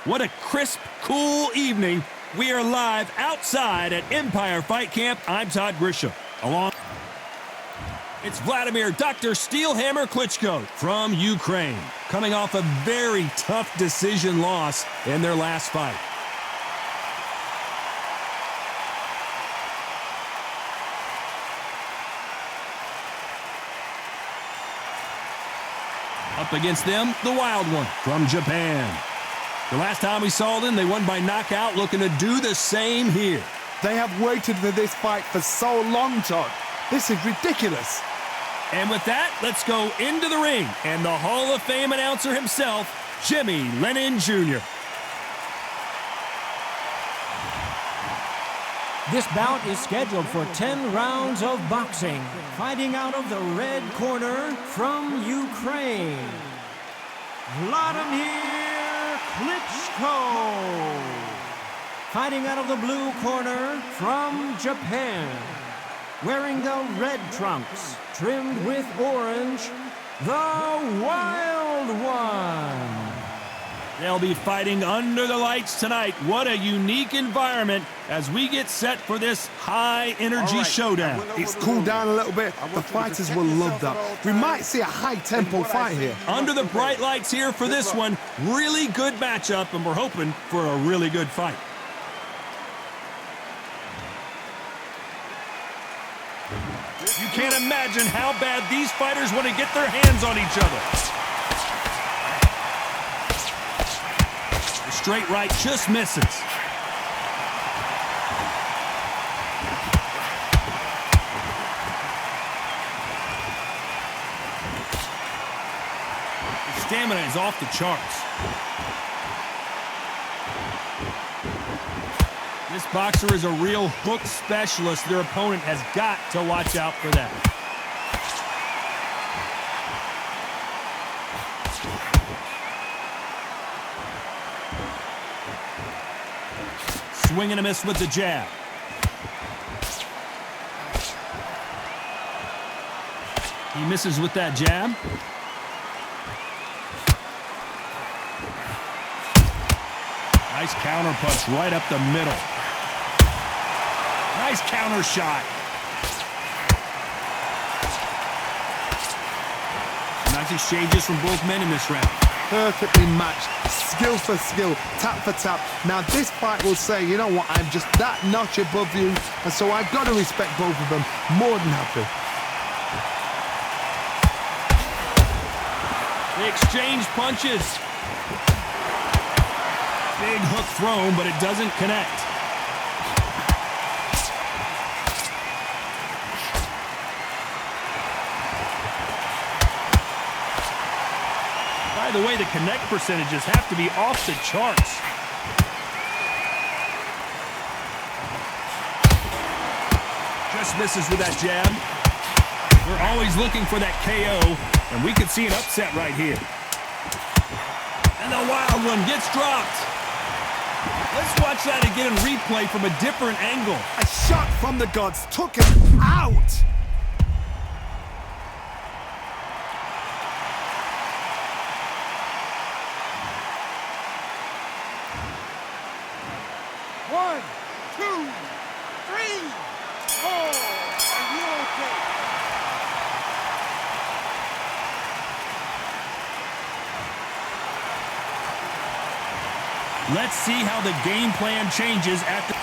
What a crisp, cool evening. We are live outside at Empire Fight Camp. I'm Todd Grisham. It's Wladimir Dr. Steelhammer Klitschko from Ukraine, coming off a very tough decision loss in their last fight. Up against them, the wild one from Japan. The last time we saw them, they won by knockout, looking to do the same here. They have waited for this fight for so long, Todd. This is ridiculous. And with that, let's go into the ring and the Hall of Fame announcer himself, Jimmy Lennon Jr. This bout is scheduled for 10 rounds of boxing. Fighting out of the red corner from Ukraine, Wladimir Klitschko. Fighting out of the blue corner from Japan, wearing the red trunks, trimmed with orange, the Wild One. They'll be fighting under the lights tonight. What a unique environment as we get set for this high-energy showdown. It's cooled down a little bit. The fighters will love that. We might see a high-tempo fight here. Under the bright lights here for this one. Really good matchup, and we're hoping for a really good fight. You can't imagine how bad these fighters want to get their hands on each other. The straight right just misses. The stamina is off the charts. This boxer is a real hook specialist. Their opponent has got to watch out for that. Swing and a miss with the jab. He misses with that jab. Nice counter punch right up the middle. Nice counter shot. Nice exchanges from both men in this round. Perfectly matched, skill for skill, tap for tap. Now this fight will say, you know what, I'm just that notch above you, and so I've got to respect both of them. More than happy. They exchange punches. Big hook thrown, but it doesn't connect. By the way, the connect percentages have to be off the charts. Just misses with that jab. We're always looking for that KO, and we could see an upset right here. And the wild one gets dropped. Let's watch that again in replay from a different angle. A shot from the gods took him out. One, two, three, four. Are you okay? Let's see how the game plan changes after.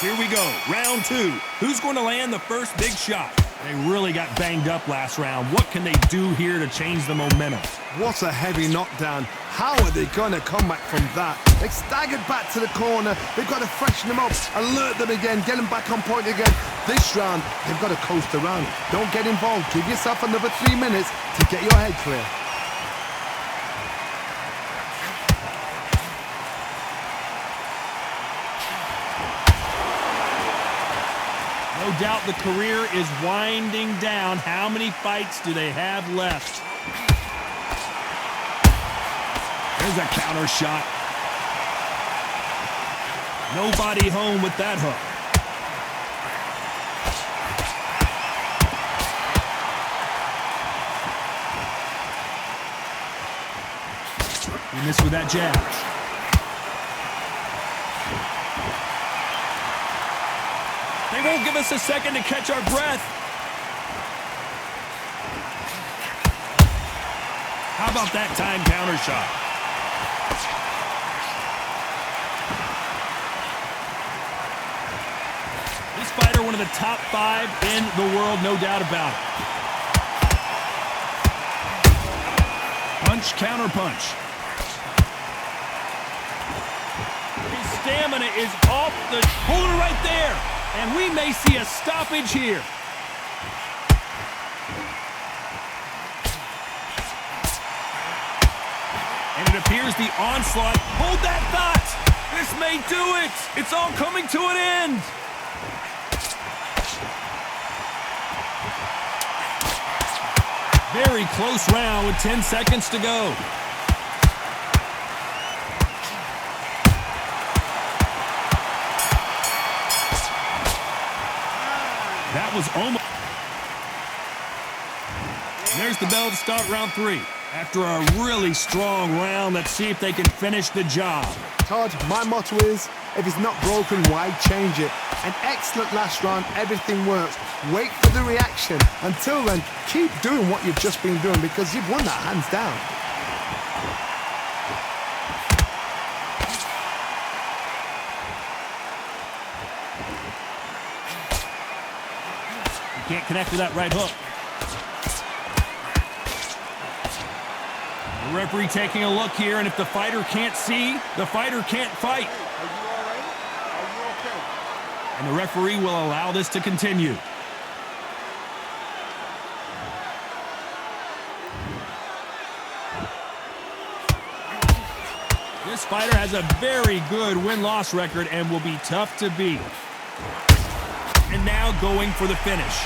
Here we go, round two. Who's going to land the first big shot? They really got banged up last round. What can they do here to change the momentum? What a heavy knockdown. How are they going to come back from that? They staggered back to the corner. They've got to freshen them up, alert them again, get them back on point again. This round, they've got to coast around. Don't get involved. Give yourself another 3 minutes to get your head clear. No doubt the career is winding down. How many fights do they have left? There's a counter shot. Nobody home with that hook. He missed with that jab. They won't give us a second to catch our breath. How about that time counter shot? This fighter, one of the top 5 in the world, no doubt about it. Punch, counter punch. His stamina is off the shoulder right there. And we may see a stoppage here. And it appears the onslaught. Hold that thought. This may do it. It's all coming to an end. Very close round with 10 seconds to go. That was almost. There's the bell to start round 3. After a really strong round, let's see if they can finish the job. Todd, my motto is, if it's not broken, why change it? An excellent last round, everything works. Wait for the reaction. Until then, keep doing what you've just been doing because you've won that hands down. Can't connect with that right hook. The referee taking a look here, and if the fighter can't see, the fighter can't fight. Are you all right? Are you okay? And the referee will allow this to continue. This fighter has a very good win-loss record and will be tough to beat. And now going for the finish.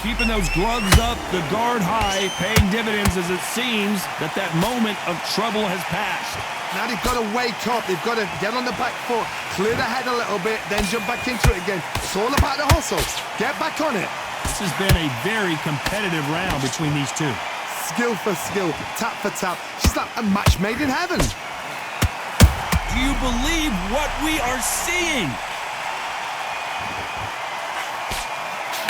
Keeping those gloves up, the guard high, paying dividends as it seems that moment of trouble has passed. Now they've got to wake up. They've got to get on the back foot, clear the head a little bit, then jump back into it again. It's all about the hustle. Get back on it. This has been a very competitive round between these two. Skill for skill, tap for tap. She's like a match made in heaven. Do you believe what we are seeing?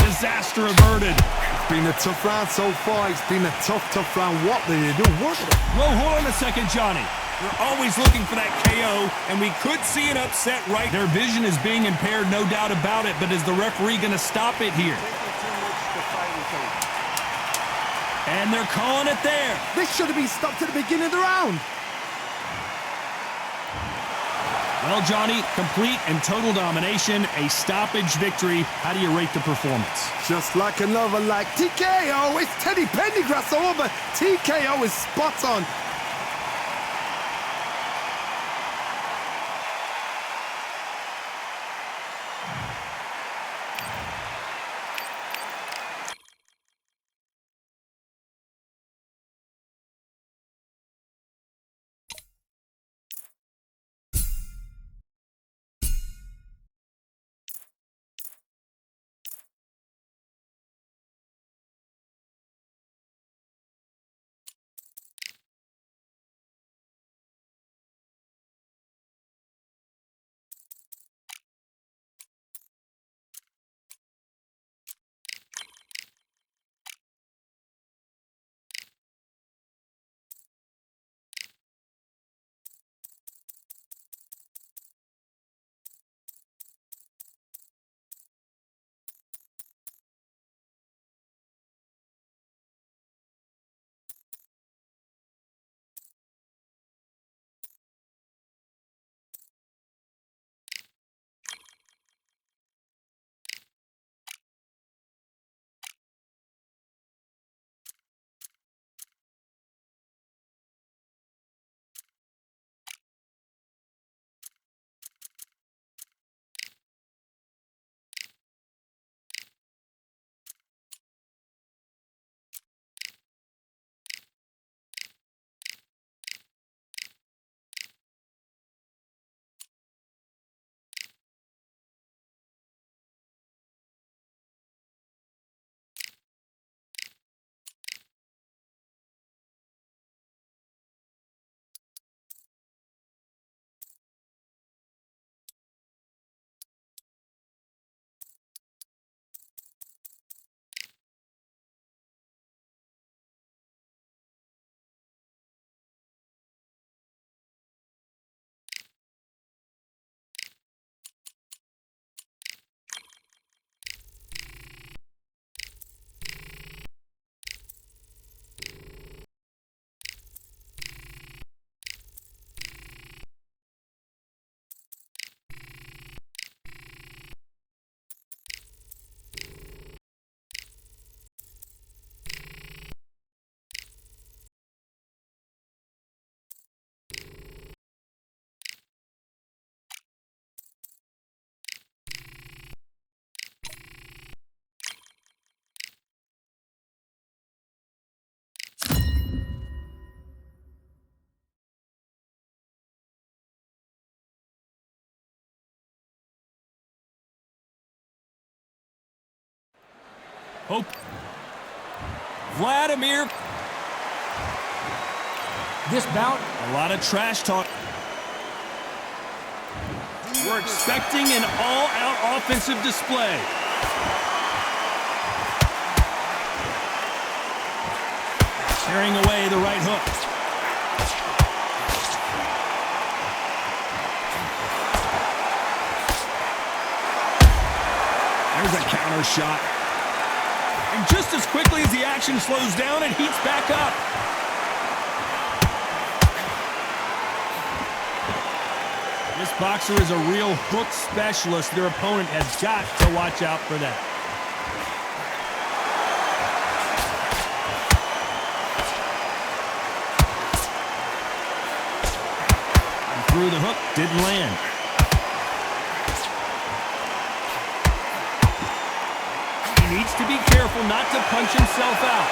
Disaster averted. It's been a tough round so far. It's been a tough round. What did they do? What? Whoa, hold on a second, Johnny. We're always looking for that KO, and we could see an upset right. Their vision is being impaired, no doubt about it, but is the referee going to stop it here? And they're calling it there. This should have been stopped at the beginning of the round. Well, Johnny, complete and total domination, a stoppage victory. How do you rate the performance? Just like another like TKO. It's Teddy Pendergrass over. TKO is spot on. Hope. Wladimir. This bout, A lot of trash talk. We're expecting an all-out offensive display. Carrying away the right hook. There's a counter shot. And just as quickly as the action slows down, it heats back up. This boxer is a real hook specialist. Their opponent has got to watch out for that. He threw the hook, didn't land. He needs to be careful not to punch himself out.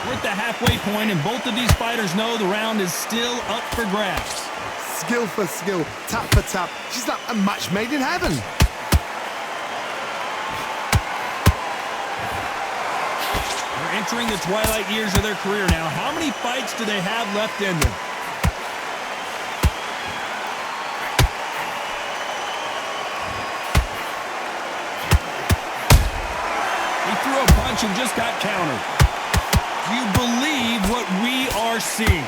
We're at the halfway point, and both of these fighters know the round is still up for grabs. Skill for skill, tap for tap. She's like a match made in heaven. They're entering the twilight years of their career now. How many fights do they have left in them? He threw a punch and just got countered. Do you believe what we are seeing?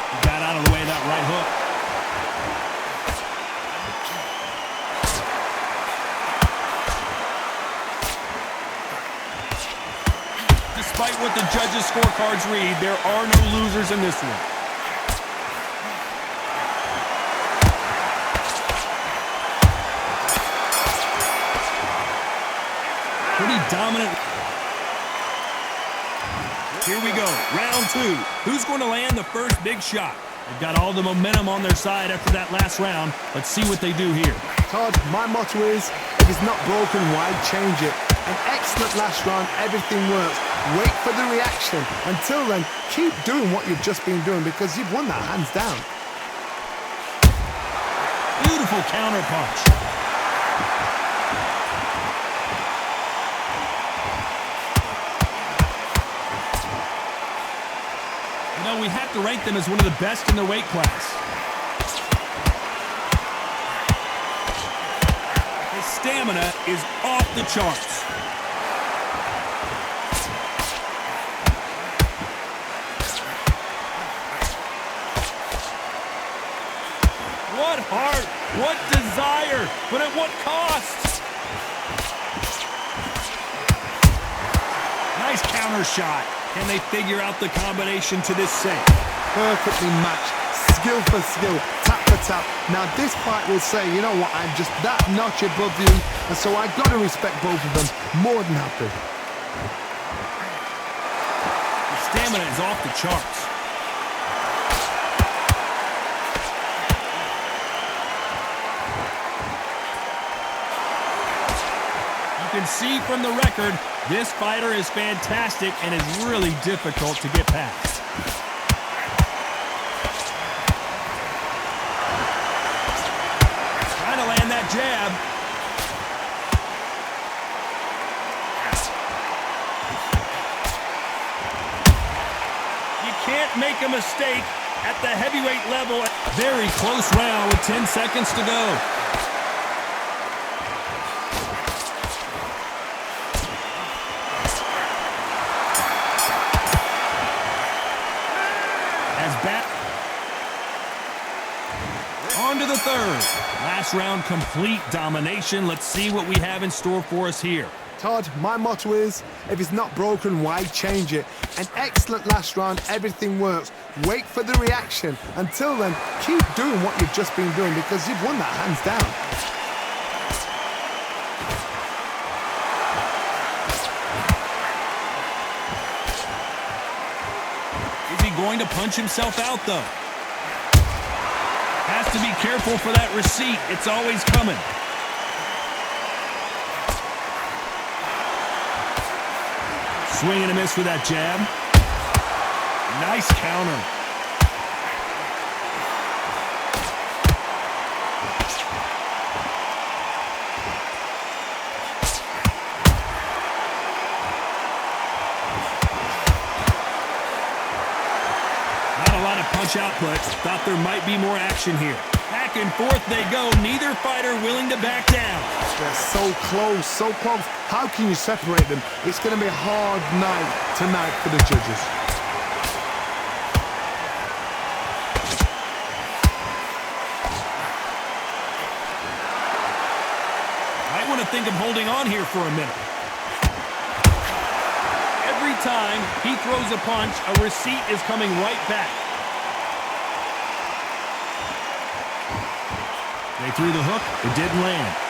He got out of the way of that right hook. Despite what the judges' scorecards read, there are no losers in this one. Pretty dominant. Here we go, round two. Who's going to land the first big shot? They've got all the momentum on their side after that last round. Let's see what they do here. Todd, my motto is, if it's not broken, why change it? An excellent last round, everything works. Wait for the reaction. Until then, keep doing what you've just been doing because you've won that hands down. Beautiful counter punch. You know, we have to rank them as one of the best in their weight class. His stamina is off the charts. What heart, what desire, but at what cost? Nice counter shot. Can they figure out the combination to this sink? Perfectly matched, skill for skill, tap for tap. Now this fight will say, you know what, I'm just that notch above you, and so I got to respect both of them. More than happy. The stamina is off the charts. You can see from the record, this fighter is fantastic and is really difficult to get past. Trying to land that jab. You can't make a mistake at the heavyweight level. Very close round with 10 seconds to go. On to the third. Last round, complete domination. Let's see what we have in store for us here. Todd, my motto is, if it's not broken, why change it? An excellent last round, everything works. Wait for the reaction. Until then, keep doing what you've just been doing because you've won that hands down. Is he going to punch himself out, though? Has to be careful for that receipt. It's always coming. Swing and a miss with that jab. Nice counter. Not a lot of punch output. Thought there might be more action here. Back and forth they go. Neither fighter willing to back down. They're so close, so close. How can you separate them? It's going to be a hard night tonight for the judges. Might want to think of holding on here for a minute. Every time he throws a punch, a receipt is coming right back. They threw the hook. It didn't land.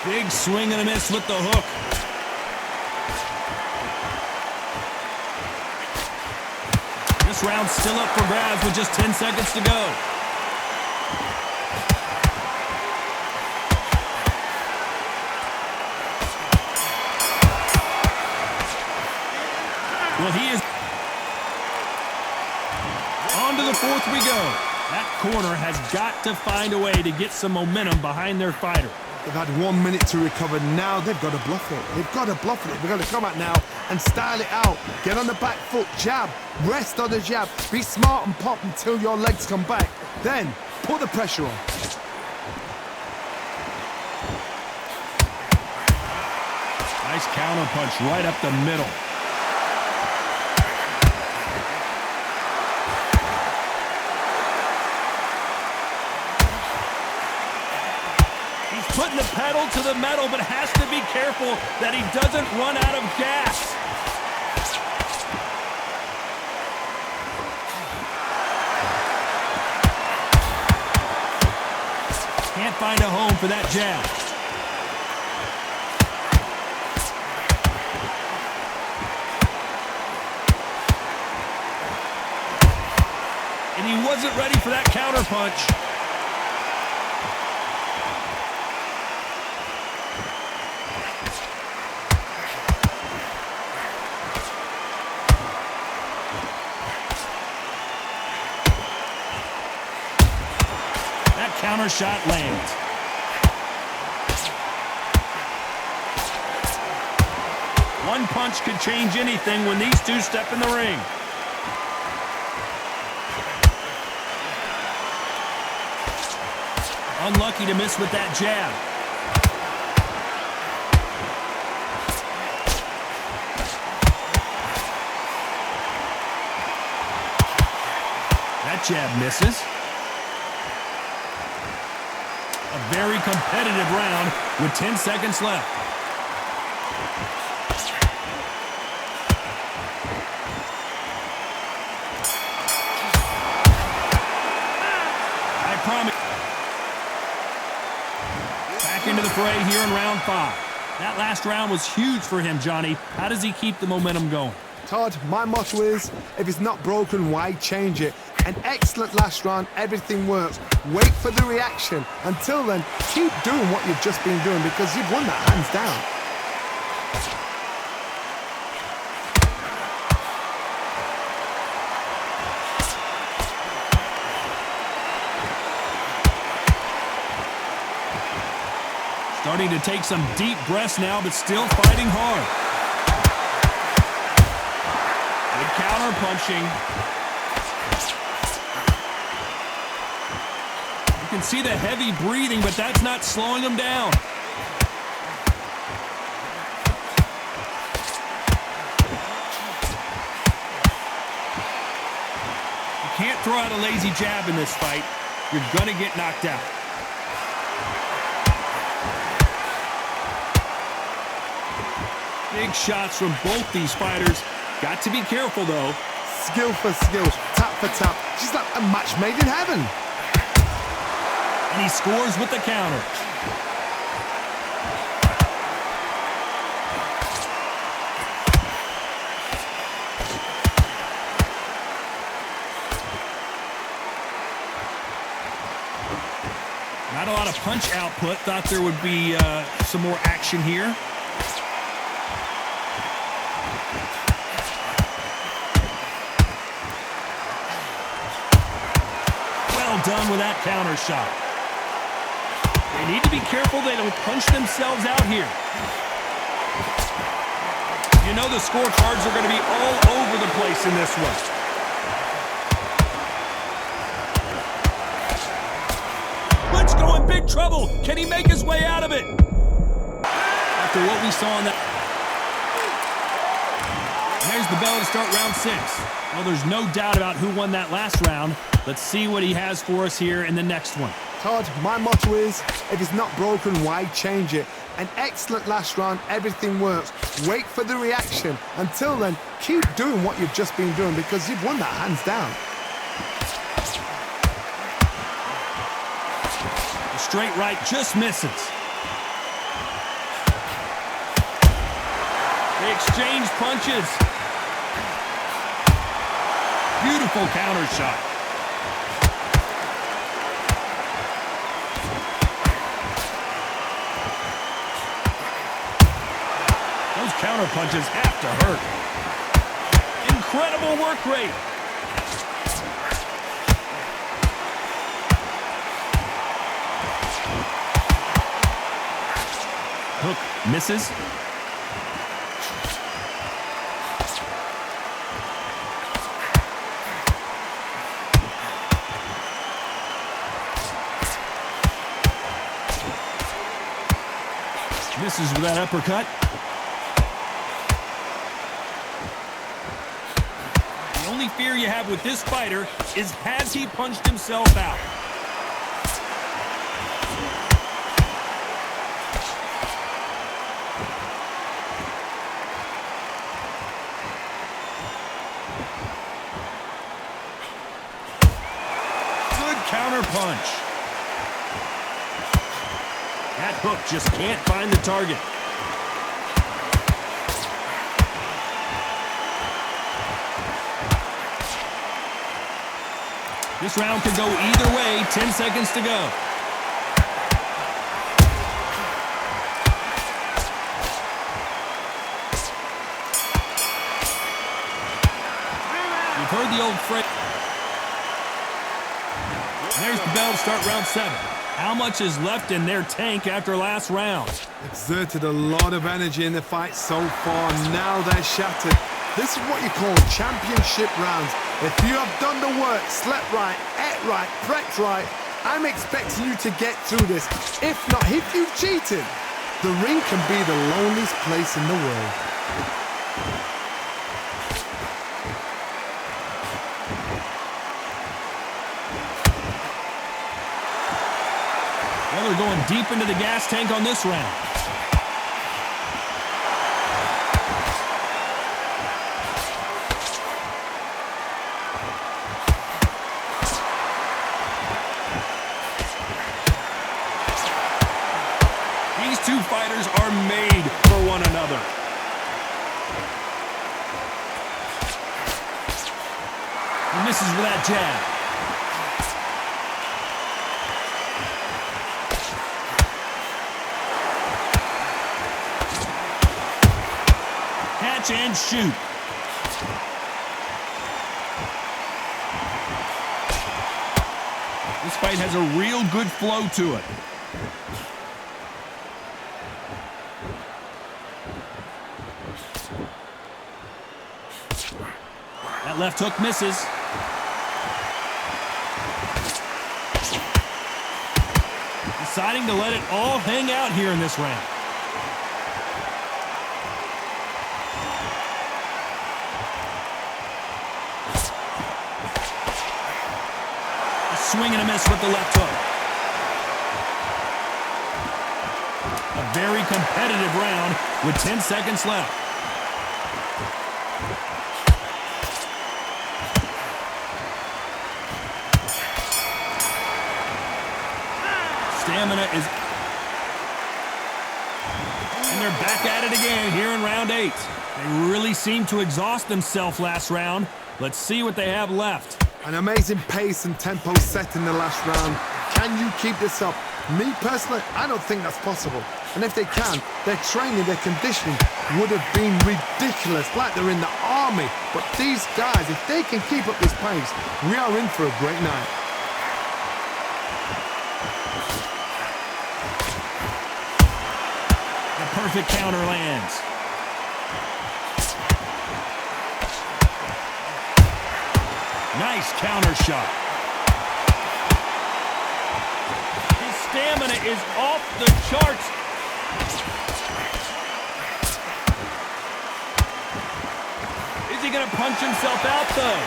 Big swing and a miss with the hook. This round's still up for grabs with just 10 seconds to go. Well, he is on to the fourth we go. That corner has got to find a way to get some momentum behind their fighter. They've had 1 minute to recover. Now they've got to bluff it. They've got to bluff it. They've got to come out now and style it out. Get on the back foot, jab, rest on the jab. Be smart and pop until your legs come back. Then put the pressure on. Nice counter punch right up the middle. Putting the pedal to the metal, but has to be careful that he doesn't run out of gas. Can't find a home for that jab. And he wasn't ready for that counter punch. Counter shot lands. One punch could change anything when these two step in the ring. Unlucky to miss with that jab. That jab misses. A very competitive round with 10 seconds left. I promise. Back into the fray here in round 5. That last round was huge for him, Johnny. How does he keep the momentum going? Todd, my motto is, if it's not broken, why change it? An excellent last round, everything works. Wait for the reaction. Until then, keep doing what you've just been doing because you've won that hands down. Starting to take some deep breaths now, but still fighting hard. Good counter punching. You can see the heavy breathing, but that's not slowing him down. You can't throw out a lazy jab in this fight. You're going to get knocked out. Big shots from both these fighters. Got to be careful, though. Skill for skill, tap for tap. She's like a match made in heaven. And he scores with the counter. of punch output. Thought there would be some more action here. Well done with that counter shot. They need to be careful they don't punch themselves out here. You know the scorecards are going to be all over the place in this one. Klitschko in big trouble. Can he make his way out of it? After what we saw in that... There's the bell to start round 6. Well, there's no doubt about who won that last round. Let's see what he has for us here in the next one. Todd, my motto is, if it's not broken, why change it? An excellent last round, everything works. Wait for the reaction. Until then, keep doing what you've just been doing because you've won that hands down. The straight right just misses. They exchange punches. Beautiful counter shot. Those counter punches have to hurt. Incredible work rate. Hook misses. Misses with that uppercut. The only fear you have with this fighter is, has he punched himself out? Good counter punch. That hook just can't find the target. This round could go either way. 10 seconds to go. You've heard the old phrase. There's the bell to start round 7. How much is left in their tank after last round? Exerted a lot of energy in the fight so far. Now they're shattered. This is what you call championship rounds. If you have done the work, slept right, ate right, prepped right, I'm expecting you to get through this. If not, if you've cheated, the ring can be the loneliest place in the world. Well, they're going deep into the gas tank on this round. These two fighters are made for one another. He misses with that jab. And shoot. This fight has a real good flow to it. That left hook misses. Deciding to let it all hang out here in this round. Swing and a miss with the left hook. A very competitive round with 10 seconds left. Stamina is... And they're back at it again here in round 8. They really seemed to exhaust themselves last round. Let's see what they have left. An amazing pace and tempo set in the last round. Can you keep this up? Me personally, I don't think that's possible. And if they can, their training, their conditioning would have been ridiculous, like they're in the army. But these guys, if they can keep up this pace, we are in for a great night. The perfect counter lands. Nice counter shot. His stamina is off the charts. Is he going to punch himself out, though?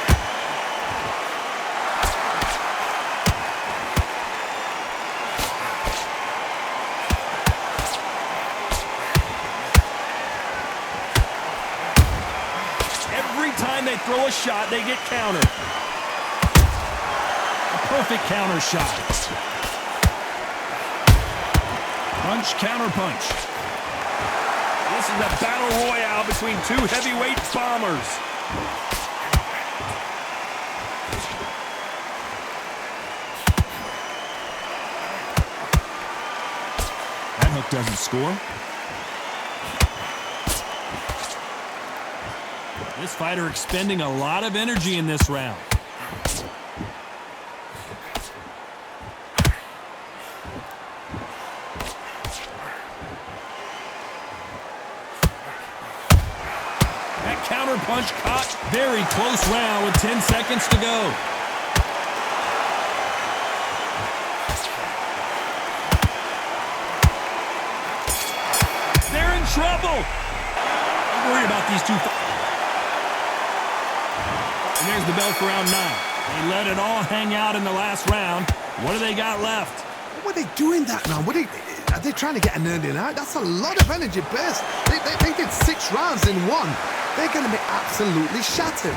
Every time they throw a shot, they get countered. Perfect counter shot. Punch, counter punch. This is a battle royale between two heavyweight bombers. That hook doesn't score. This fighter expending a lot of energy in this round. Counter punch caught. Very close round with 10 seconds to go. They're in trouble. Don't worry about these two. And there's the bell for round 9. They let it all hang out in the last round. What do they got left? What are they doing that, man? Are they trying to get an earning out? That's a lot of energy burst. They did 6 rounds in one. They're going to be absolutely shattered.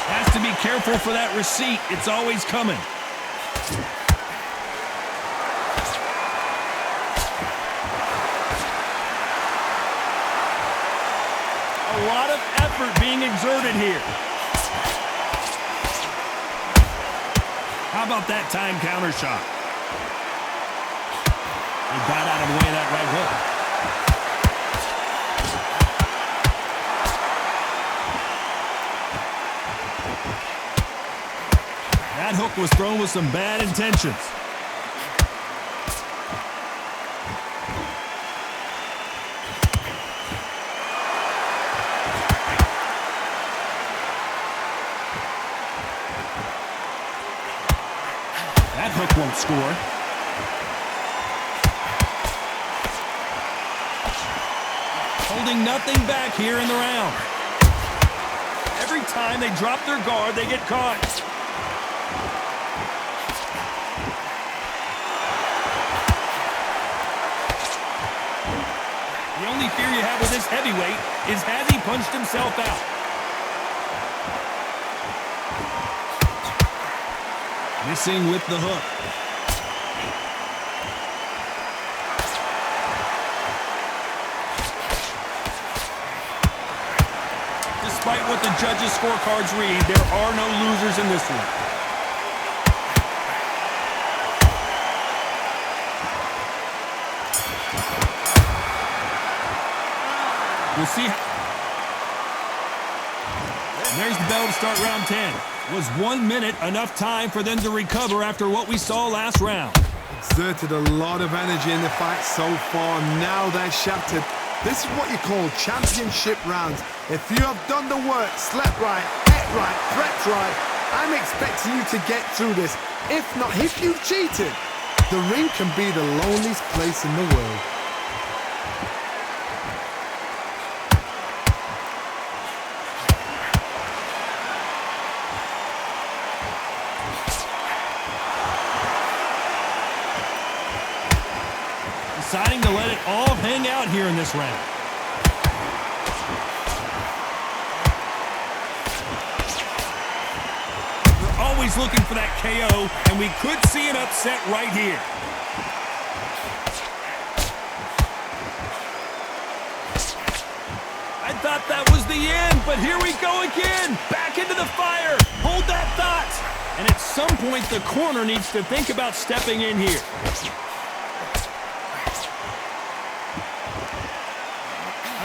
Has to be careful for that receipt. It's always coming. A lot of effort being exerted here. How about that time counter shot? He got out of the way of that right hook. That hook was thrown with some bad intentions. That hook won't score. Holding nothing back here in the round. Every time they drop their guard, they get caught. The only fear you have with this heavyweight is has he punched himself out? Missing with the hook. Despite what the judges' scorecards read, there are no losers in this one. We'll see. And there's the bell to start round 10. Was 1 minute enough time for them to recover after what we saw last round? Exerted a lot of energy in the fight so far. Now they're shattered. This is what you call championship rounds. If you have done the work, slept right, ate right, prepped right, I'm expecting you to get through this. If not, if you've cheated, the ring can be the loneliest place in the world. Deciding to let it all hang out here in this round. We're always looking for that KO, and we could see an upset right here. I thought that was the end, but here we go again. Back into the fire. Hold that thought. And at some point, the corner needs to think about stepping in here.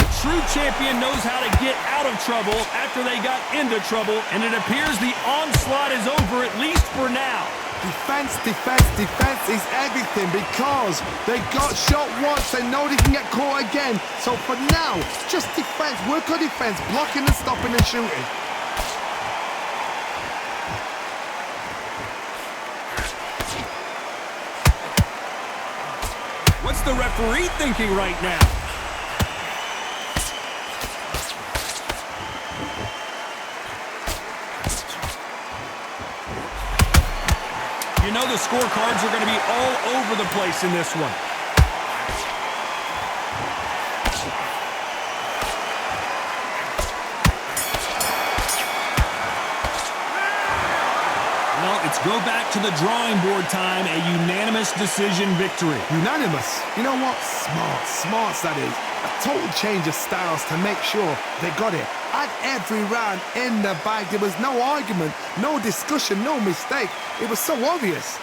A true champion knows how to get out of trouble after they got into trouble, and it appears the onslaught is over, at least for now. Defense, defense, defense is everything because they got shot once. They know they can get caught again. So for now, just defense. Work on defense, blocking and stopping and shooting. What's the referee thinking right now? You know the scorecards are going to be all over the place in this one. Well, it's go back to the drawing board time, a unanimous decision victory. Unanimous. You know what? Smarts that is. A total change of styles to make sure they got it. At every round in the bag, there was no argument, no discussion, no mistake. It was so obvious.